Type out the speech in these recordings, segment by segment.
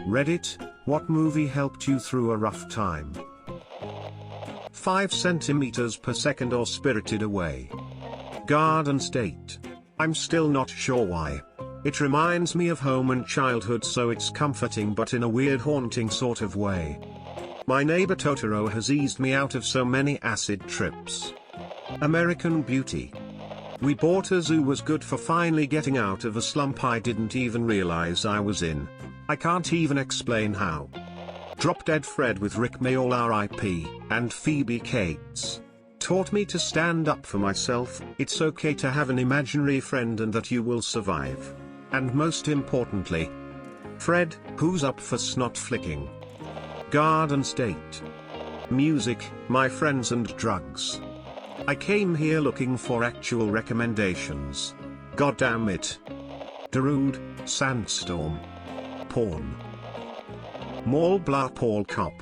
Reddit, what movie helped you through a rough time? 5 centimeters per second or Spirited Away. Garden State. I'm still not sure why. It reminds me of home and childhood, so it's comforting but in a weird haunting sort of way. My Neighbor Totoro has eased me out of so many acid trips. American Beauty. We bought a zoo was good for finally getting out of a slump I didn't even realize I was in. I can't even explain how. Drop Dead Fred with Rick Mayall RIP, and Phoebe Cates. Taught me to stand up for myself. It's okay to have an imaginary friend and that you will survive. And most importantly, Fred, who's up for snot flicking. Garden State. Music, my friends and drugs. I came here looking for actual recommendations. God damn it. Darude, Sandstorm. Porn. Mall blah Paul Cop.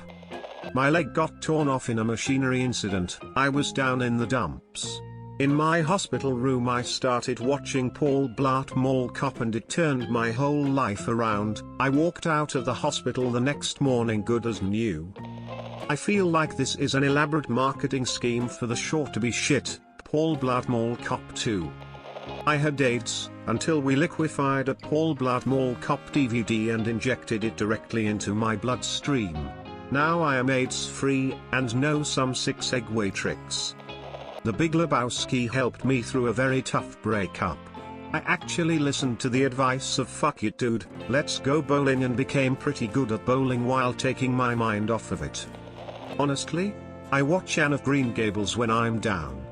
My leg got torn off in a machinery incident. I was down in the dumps. In my hospital room I started watching Paul Blart Mall Cop and it turned my whole life around. I walked out of the hospital the next morning good as new. I feel like this is an elaborate marketing scheme for the short to be shit, Paul Blart Mall Cop 2. I had AIDS, until we liquefied a Paul Blart Mall Cop DVD and injected it directly into my bloodstream. Now I am AIDS-free, and know some 6-egg-way tricks. The Big Lebowski helped me through a very tough breakup. I actually listened to the advice of "fuck it dude, let's go bowling" and became pretty good at bowling while taking my mind off of it. Honestly, I watch Anne of Green Gables when I'm down.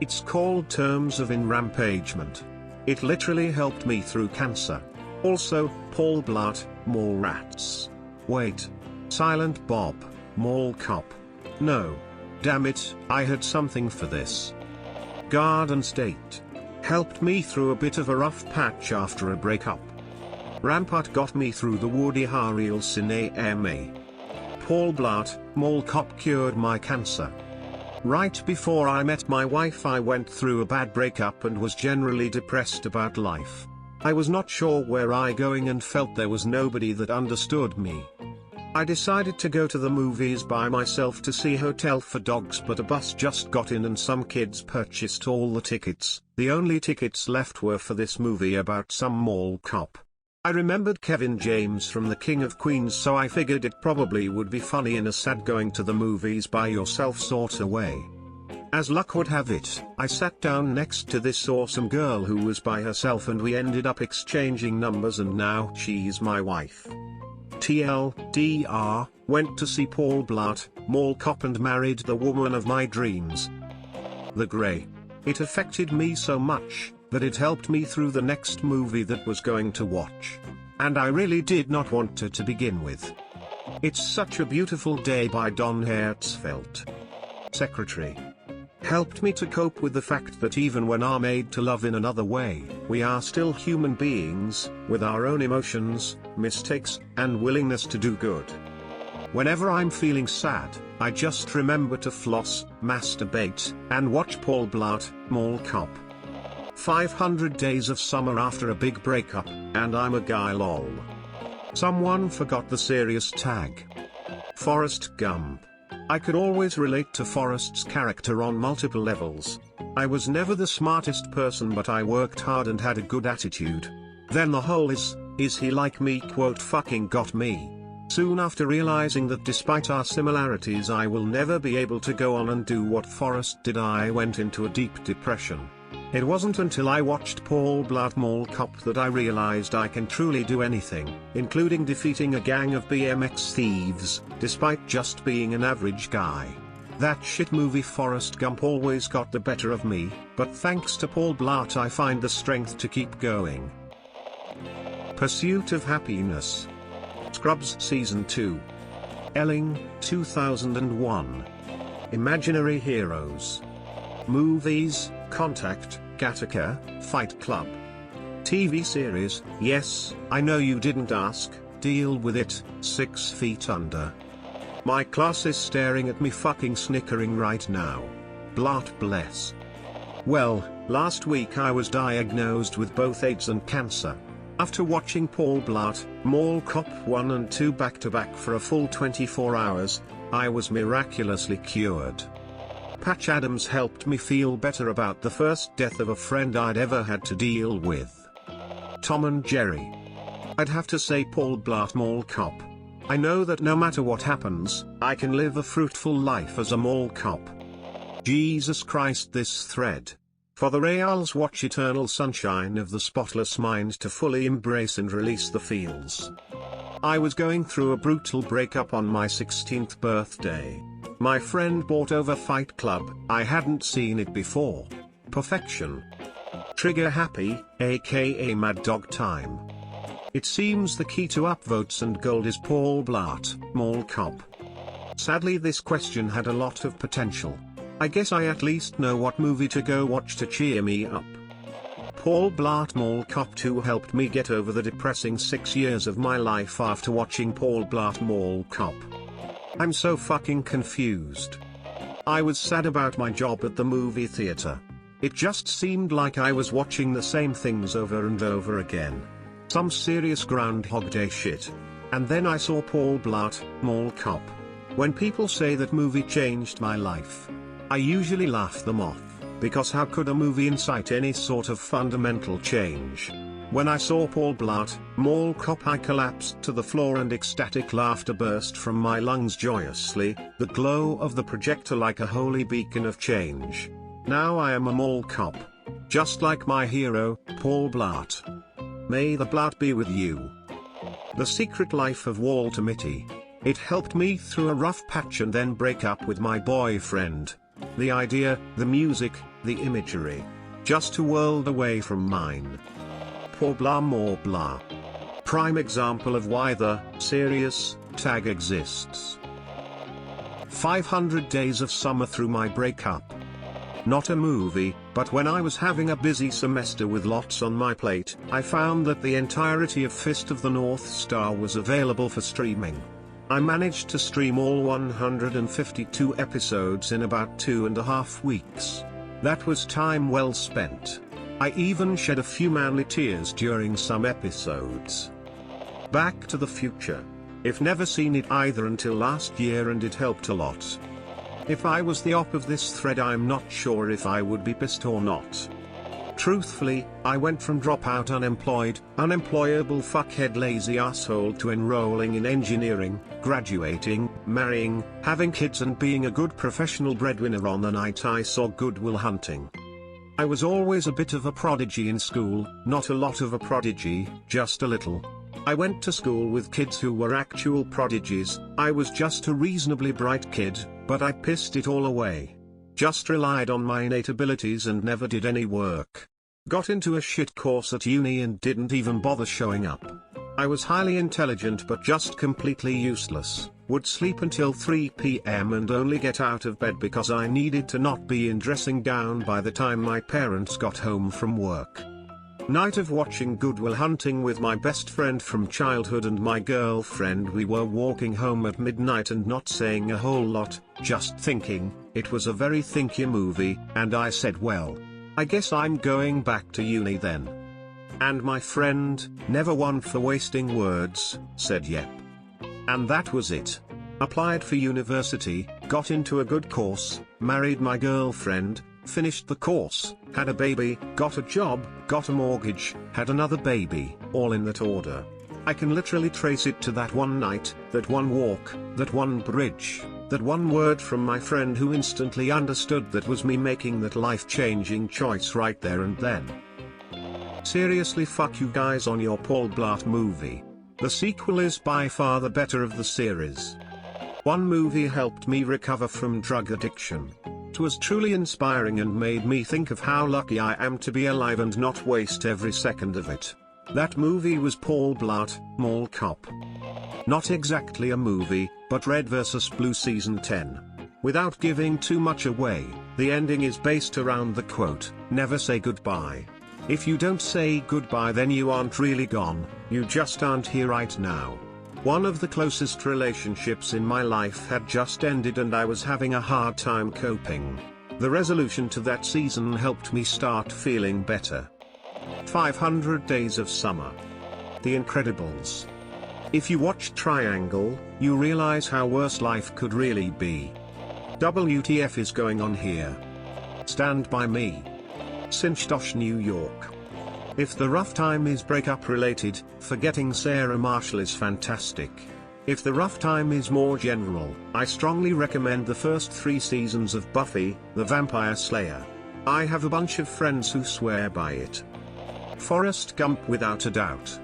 It's called Terms of Enrampagement. It literally helped me through cancer. Also, Paul Blart, Mallrats. Wait. Silent Bob, Mall Cop. No. Damn it, I had something for this. Garden State. Helped me through a bit of a rough patch after a breakup. Rampart got me through the Woody Harrelson AMA. Paul Blart, Mall Cop cured my cancer. Right before I met my wife I went through a bad breakup and was generally depressed about life. I was not sure where I going and felt there was nobody that understood me. I decided to go to the movies by myself to see Hotel for Dogs, but a bus just got in and some kids purchased all the tickets. The only tickets left were for this movie about some mall cop. I remembered Kevin James from The King of Queens, so I figured it probably would be funny in a sad going to the movies by yourself sort of way. As luck would have it, I sat down next to this awesome girl who was by herself and we ended up exchanging numbers and now she's my wife. TLDR, went to see Paul Blart, Mall Cop and married the woman of my dreams. The Grey. It affected me so much that it helped me through the next movie that was going to watch. And I really did not want to begin with. It's Such a Beautiful Day by Don Hertzfeldt. Secretary. Helped me to cope with the fact that even when are made to love in another way, we are still human beings, with our own emotions, mistakes, and willingness to do good. Whenever I'm feeling sad, I just remember to floss, masturbate, and watch Paul Blart, Mall Cop. 500 Days of Summer after a big breakup, and I'm a guy lol. Someone forgot the serious tag. Forrest Gump. I could always relate to Forrest's character on multiple levels. I was never the smartest person but I worked hard and had a good attitude. Then the whole is he like me quote fucking got me. Soon after realizing that despite our similarities I will never be able to go on and do what Forrest did, I went into a deep depression. It wasn't until I watched Paul Blart Mall Cop that I realized I can truly do anything, including defeating a gang of BMX thieves, despite just being an average guy. That shit movie Forrest Gump always got the better of me, but thanks to Paul Blart I find the strength to keep going. Pursuit of Happiness. Scrubs Season 2. Elling, 2001. Imaginary Heroes. Movies, Contact, Gattaca, Fight Club. TV series, yes, I know you didn't ask, deal with it, 6 Feet Under. My class is staring at me fucking snickering right now. Blart bless. Well, last week I was diagnosed with both AIDS and cancer. After watching Paul Blart, Mall Cop 1 and 2 back-to-back for a full 24 hours, I was miraculously cured. Patch Adams helped me feel better about the first death of a friend I'd ever had to deal with. Tom and Jerry. I'd have to say Paul Blart Mall Cop. I know that no matter what happens, I can live a fruitful life as a mall cop. Jesus Christ, this thread. For the Reals watch eternal sunshine of the spotless mind to fully embrace and release the feels. I was going through a brutal breakup on my 16th birthday. My friend brought over Fight Club, I hadn't seen it before. Perfection. Trigger happy, aka Mad Dog time. It seems the key to upvotes and gold is Paul Blart, Mall Cop. Sadly, this question had a lot of potential. I guess I at least know what movie to go watch to cheer me up. Paul Blart Mall Cop 2 helped me get over the depressing 6 years of my life after watching Paul Blart Mall Cop. I'm so fucking confused. I was sad about my job at the movie theater. It just seemed like I was watching the same things over and over again. Some serious Groundhog Day shit. And then I saw Paul Blart Mall Cop. When people say that movie changed my life, I usually laugh them off, because how could a movie incite any sort of fundamental change? When I saw Paul Blart Mall Cop, I collapsed to the floor and ecstatic laughter burst from my lungs joyously, the glow of the projector like a holy beacon of change. Now I am a mall cop. Just like my hero, Paul Blart. May the Blart be with you. The Secret Life of Walter Mitty. It helped me through a rough patch and then break up with my boyfriend. The idea, the music, the imagery. Just a world away from mine. Pour blah more blah. Prime example of why the serious tag exists. 500 Days of Summer through my breakup. Not a movie, but when I was having a busy semester with lots on my plate, I found that the entirety of Fist of the North Star was available for streaming. I managed to stream all 152 episodes in about 2.5 weeks. That was time well spent. I even shed a few manly tears during some episodes. Back to the Future. I've never seen it either until last year, and it helped a lot. If I was the op of this thread, I'm not sure if I would be pissed or not. Truthfully, I went from dropout unemployable fuckhead lazy asshole to enrolling in engineering, graduating, marrying, having kids and being a good professional breadwinner on the night I saw Good Will Hunting. I was always a bit of a prodigy in school, not a lot of a prodigy, just a little. I went to school with kids who were actual prodigies. I was just a reasonably bright kid, but I pissed it all away. Just relied on my innate abilities and never did any work. Got into a shit course at uni and didn't even bother showing up. I was highly intelligent but just completely useless. Would sleep until 3 p.m. and only get out of bed because I needed to not be in dressing gown by the time my parents got home from work. Night of watching Good Will Hunting with my best friend from childhood and my girlfriend. We were walking home at midnight and not saying a whole lot, just thinking. It was a very thinky movie, and I said, well, I guess I'm going back to uni then. And my friend, never one for wasting words, said yep. And that was it. Applied for university, got into a good course, married my girlfriend, finished the course, had a baby, got a job, got a mortgage, had another baby, all in that order. I can literally trace it to that one night, that one walk, that one bridge, that one word from my friend who instantly understood that was me making that life-changing choice right there and then. Seriously, fuck you guys on your Paul Blart movie. The sequel is by far the better of the series. One movie helped me recover from drug addiction. It was truly inspiring and made me think of how lucky I am to be alive and not waste every second of it. That movie was Paul Blart Mall Cop. Not exactly a movie, but Red vs. Blue Season 10. Without giving too much away, the ending is based around the quote, "Never say goodbye." If you don't say goodbye, then you aren't really gone, you just aren't here right now. One of the closest relationships in my life had just ended and I was having a hard time coping. The resolution to that season helped me start feeling better. 500 Days of Summer. The Incredibles. If you watch Triangle, you realize how worse life could really be. WTF is going on here? Stand By Me. Cinchtosh, New York. If the rough time is breakup related, Forgetting Sarah Marshall is fantastic. If the rough time is more general, I strongly recommend the first 3 seasons of Buffy, the Vampire Slayer. I have a bunch of friends who swear by it. Forrest Gump, without a doubt.